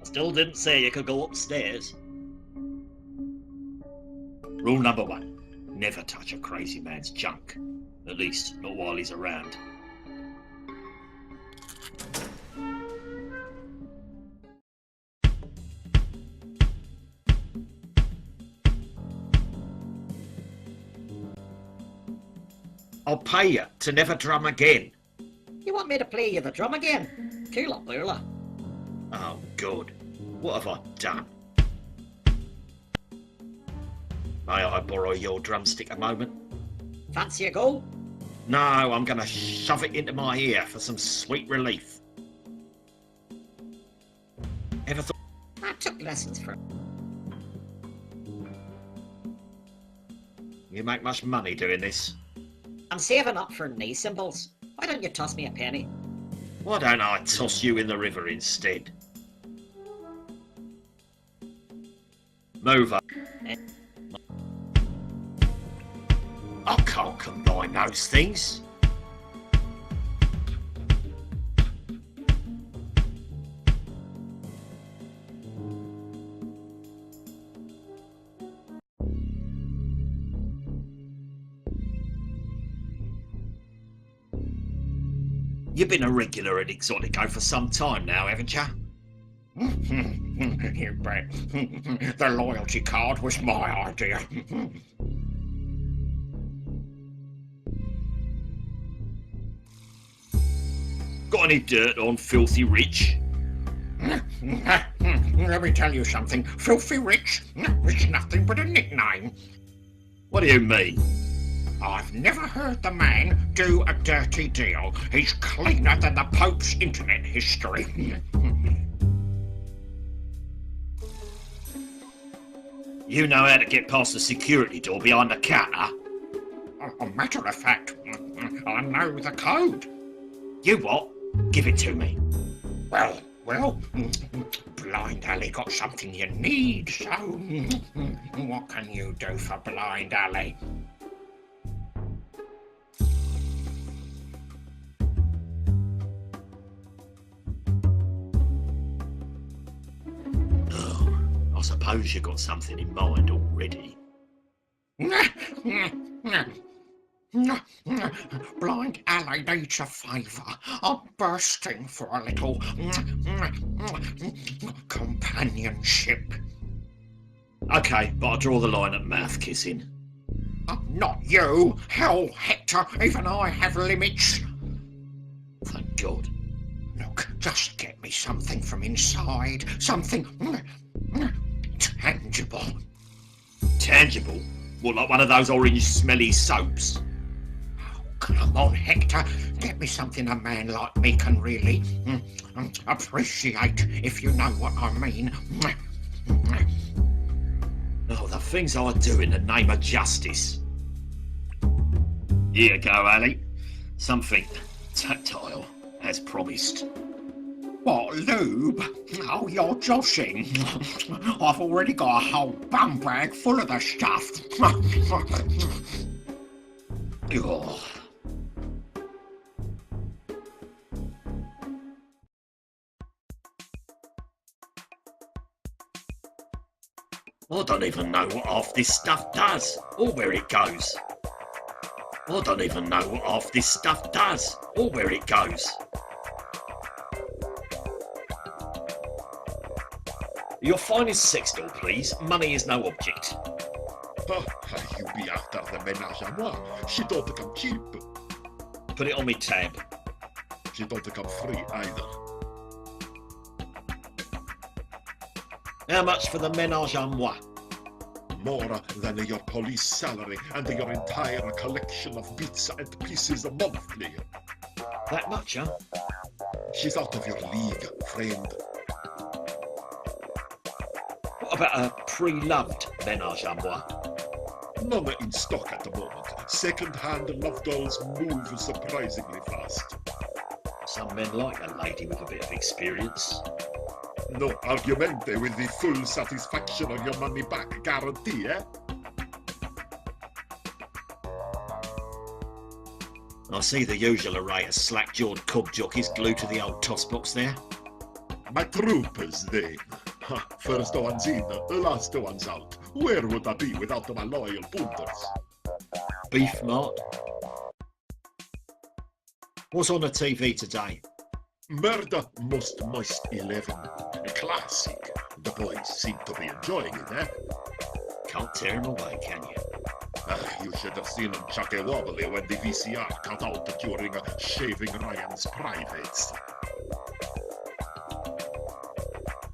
Still didn't say you could go upstairs. Rule number 1. Never touch a crazy man's junk. At least, not while he's around. I'll pay you to never drum again. You want me to play you the drum again? Cool up, Bula. Oh, good. What have I done? May I borrow your drumstick a moment? Fancy a go? No, I'm going to shove it into my ear for some sweet relief. Ever thought... I took lessons from... You make much money doing this? I'm saving up for knee cymbals. Why don't you toss me a penny? Why don't I toss you in the river instead? Move up. I can't combine those things. You've been a regular at Exotico for some time now, haven't you? You bet. The loyalty card was my idea. Got any dirt on Filthy Rich? Let me tell you something. Filthy Rich is nothing but a nickname. What do you mean? I've never heard the man do a dirty deal. He's cleaner than the Pope's internet history. You know how to get past the security door behind the counter? A matter of fact, I know the code. You what? Give it to me. Well, Blind Alley got something you need, so what can you do for Blind Alley? Oh, I suppose you got something in mind already. Blind Alley needs a favour. I'm bursting for a little companionship. Okay, but I'll draw the line at mouth kissing. Not you! Hell, Hector, even I have limits. Thank God. Look, just get me something from inside. Something tangible. Tangible? What, like one of those orange smelly soaps? Come on, Hector. Get me something a man like me can really appreciate, if you know what I mean. Oh, the things I do in the name of justice. Here you go, Ali. Something tactile, as promised. What, lube? Oh, you're joshing. I've already got a whole bum bag full of the stuff. Oh. I don't even know what half this stuff does, or where it goes. I don't even know what half this stuff does, or where it goes. Your finest sex doll, please. Money is no object. You be after the ménage à moi. She don't come cheap. Put it on me tab. She don't come free either. How much for the ménage à moi? More than your police salary and your entire collection of bits and pieces monthly. That much, huh? She's out of your league, friend. What about a pre-loved ménage à moi? None in stock at the moment. Second-hand love dolls move surprisingly fast. Some men like a lady with a bit of experience. No argumente with the full satisfaction of your money back guarantee, eh? I see the usual array of slack-jawed cob jockeys glued to the old toss box there. My troopers, then. Ha, first one's in, the last one's out. Where would I be without my loyal punters? Beef Mart. What's on the TV today? Murder Most Moist 11. A classic. The boys seem to be enjoying it, eh? Can't tear him away, can you? You should have seen him chuck a wobbly when the VCR cut out during shaving Ryan's privates.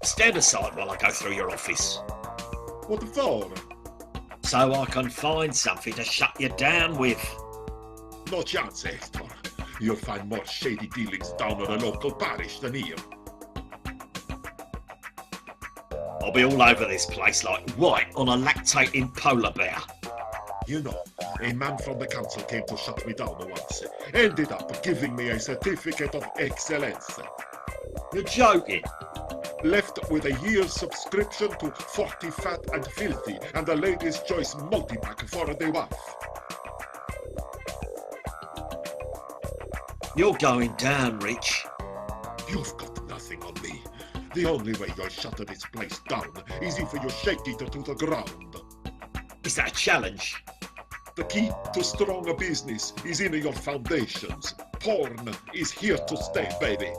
Stand aside while I go through your office, What for? so I can find something to shut you down with. No chance, Hector. You'll find more shady dealings down in the local parish than here. I'll be all over this place like white on a lactating polar bear. You know, a man from the council came to shut me down once. Ended up giving me a certificate of excellence. You're joking. Left with a year's subscription to 40 Fat and Filthy and the Ladies' Choice multipack for the wife. You're going down, Rich. You've got nothing on me. The only way you'll shut this place down is if you shake it to the ground. Is that a challenge? The key to strong business is in your foundations. Porn is here to stay, baby.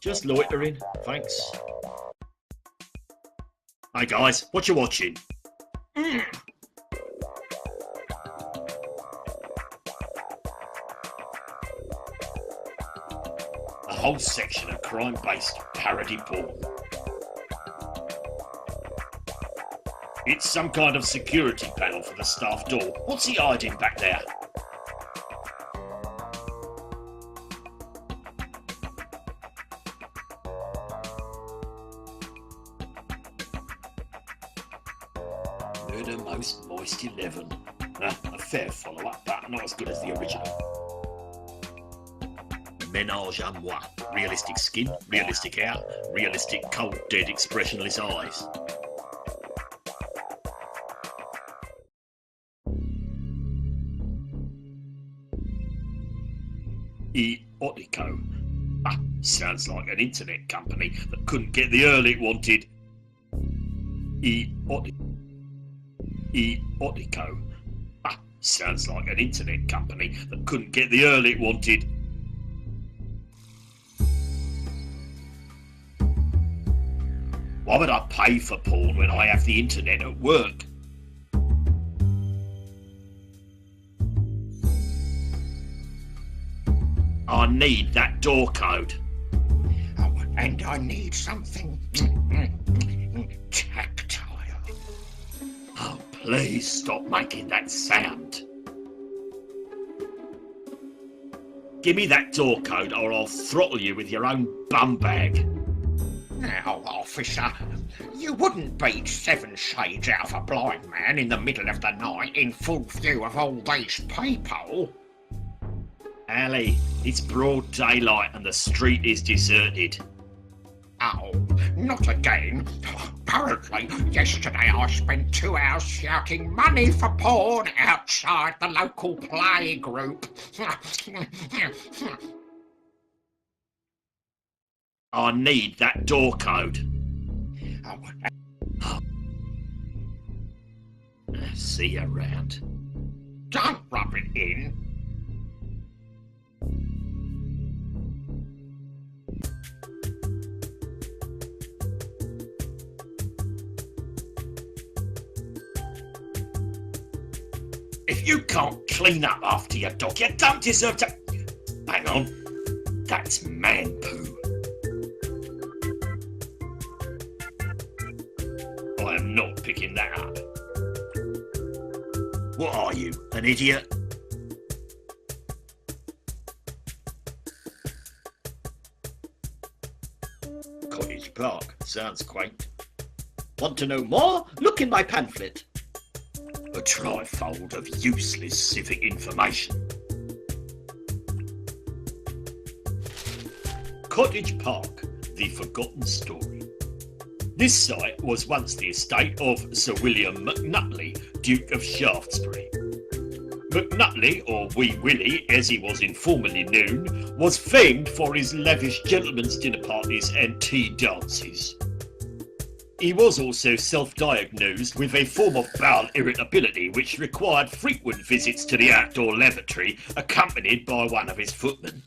Just loitering, thanks. Hey guys, what you watching? A whole section of crime-based parody porn. It's some kind of security panel for the staff door. What's he hiding back there? Murder Most Moist 11. A fair follow-up, but not as good as the original. Ménage à moi. Realistic skin, realistic hair, realistic cold, dead, expressionless eyes. Eotico. Sounds like an internet company that couldn't get the earl it wanted. Eotico. Sounds like an internet company that couldn't get the earl it wanted. Why would I pay for porn when I have the internet at work? I need that door code. Oh, and I need something tactile. Oh, please stop making that sound. Give me that door code or I'll throttle you with your own bum bag. Now, officer, you wouldn't beat 7 shades out of a blind man in the middle of the night in full view of all these people. Ali, it's broad daylight and the street is deserted. Oh, not again. Apparently, yesterday I spent 2 hours shouting money for porn outside the local play group. I need that door code. Oh, See you around. don't rub it in. If you can't clean up after your dog, you don't deserve to... Hang on. That's man poo. I am not picking that up. What are you, an idiot? Cottage Park. Sounds quaint. Want to know more? Look in my pamphlet. A trifold of useless civic information. Cottage Park, the forgotten story. This site was once the estate of Sir William McNutley, Duke of Shaftesbury. McNutley, or Wee Willie as he was informally known, was famed for his lavish gentlemen's dinner parties and tea dances. He was also self-diagnosed with a form of bowel irritability which required frequent visits to the outdoor lavatory accompanied by one of his footmen.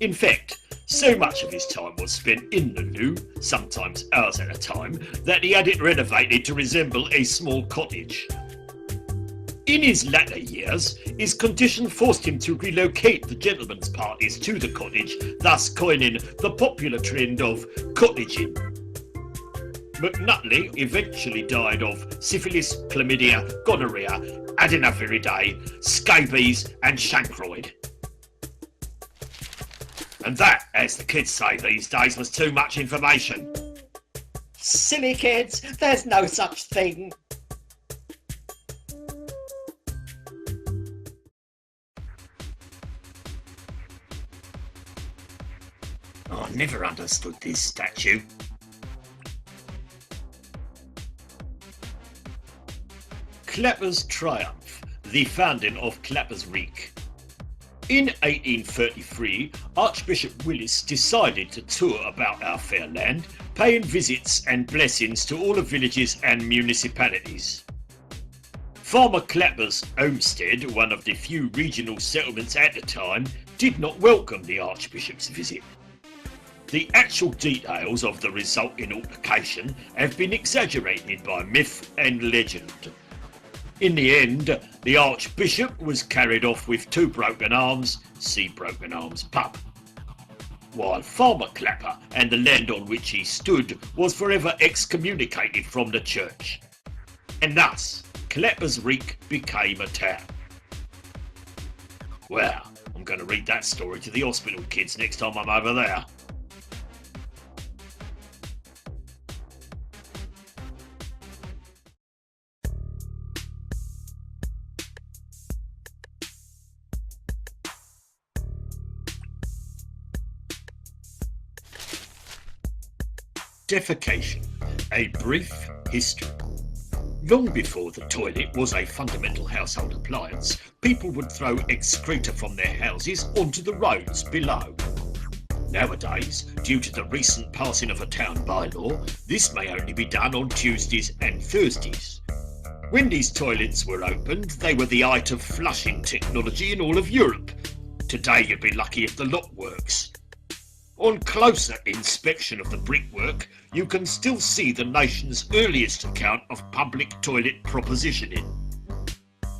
In fact, so much of his time was spent in the loo, sometimes hours at a time, that he had it renovated to resemble a small cottage. In his latter years, his condition forced him to relocate the gentlemen's parties to the cottage, thus coining the popular trend of cottaging. McNutley eventually died of syphilis, chlamydia, gonorrhea, adenoviridae, scabies and chancroid. And that, as the kids say these days, was too much information. Silly kids, there's no such thing. I never understood this statue. Clapper's Triumph, the founding of Clapper's Reek. In 1833, Archbishop Willis decided to tour about our fair land, paying visits and blessings to all the villages and municipalities. Farmer Clapper's homestead, one of the few regional settlements at the time, did not welcome the Archbishop's visit. The actual details of the resulting altercation have been exaggerated by myth and legend. In the end, the Archbishop was carried off with 2 broken arms, see Broken Arms pub, while Farmer Clapper and the land on which he stood was forever excommunicated from the church. And thus, Clapper's Reek became a town. Well, I'm going to read that story to the hospital kids next time I'm over there. Defecation, a brief history. Long before the toilet was a fundamental household appliance, people would throw excreta from their houses onto the roads below. Nowadays, due to the recent passing of a town bylaw, this may only be done on Tuesdays and Thursdays. When these toilets were opened, they were the height of flushing technology in all of Europe. Today you'd be lucky if the lock works. On closer inspection of the brickwork, you can still see the nation's earliest account of public toilet propositioning.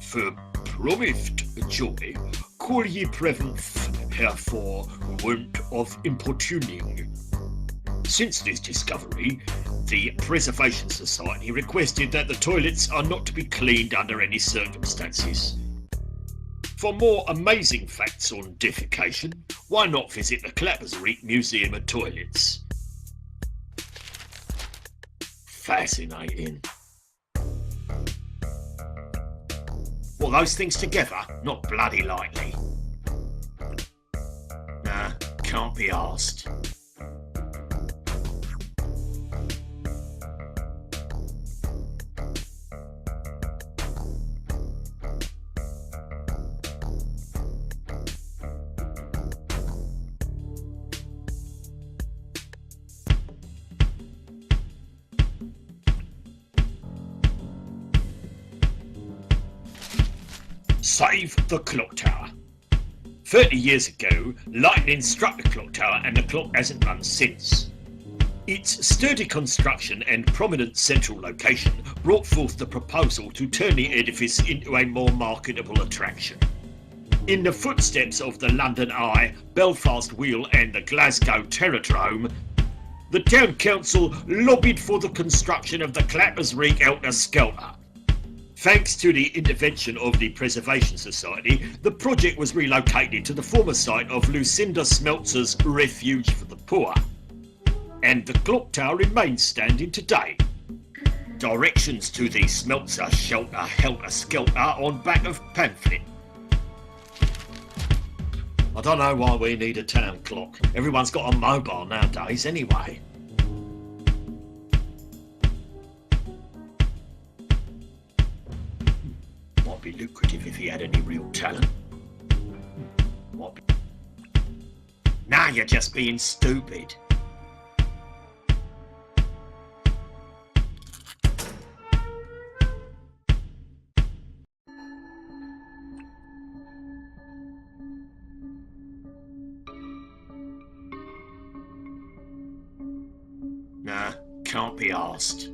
For promised joy, call ye preventh herefore want of importuning. Since this discovery, the Preservation Society requested that the toilets are not to be cleaned under any circumstances. For more amazing facts on defecation, why not visit the Clapper's Reek Museum of Toilets? Fascinating. Well, those things together, not bloody lightly. Nah, can't be arsed. Save the clock tower. 30 years ago, lightning struck the clock tower and the clock hasn't run since. Its sturdy construction and prominent central location brought forth the proposal to turn the edifice into a more marketable attraction. In the footsteps of the London Eye, Belfast Wheel and the Glasgow Terratome, the Town Council lobbied for the construction of the Clapper's Reek Helter Skelter. Thanks to the intervention of the Preservation Society, the project was relocated to the former site of Lucinda Smeltzer's Refuge for the Poor. And the clock tower remains standing today. Directions to the Smeltzer Shelter Helter Skelter on back of pamphlet. I don't know why we need a town clock. Everyone's got a mobile nowadays anyway. be lucrative if he had any real talent. What? Now you're just being stupid. Nah, can't be asked.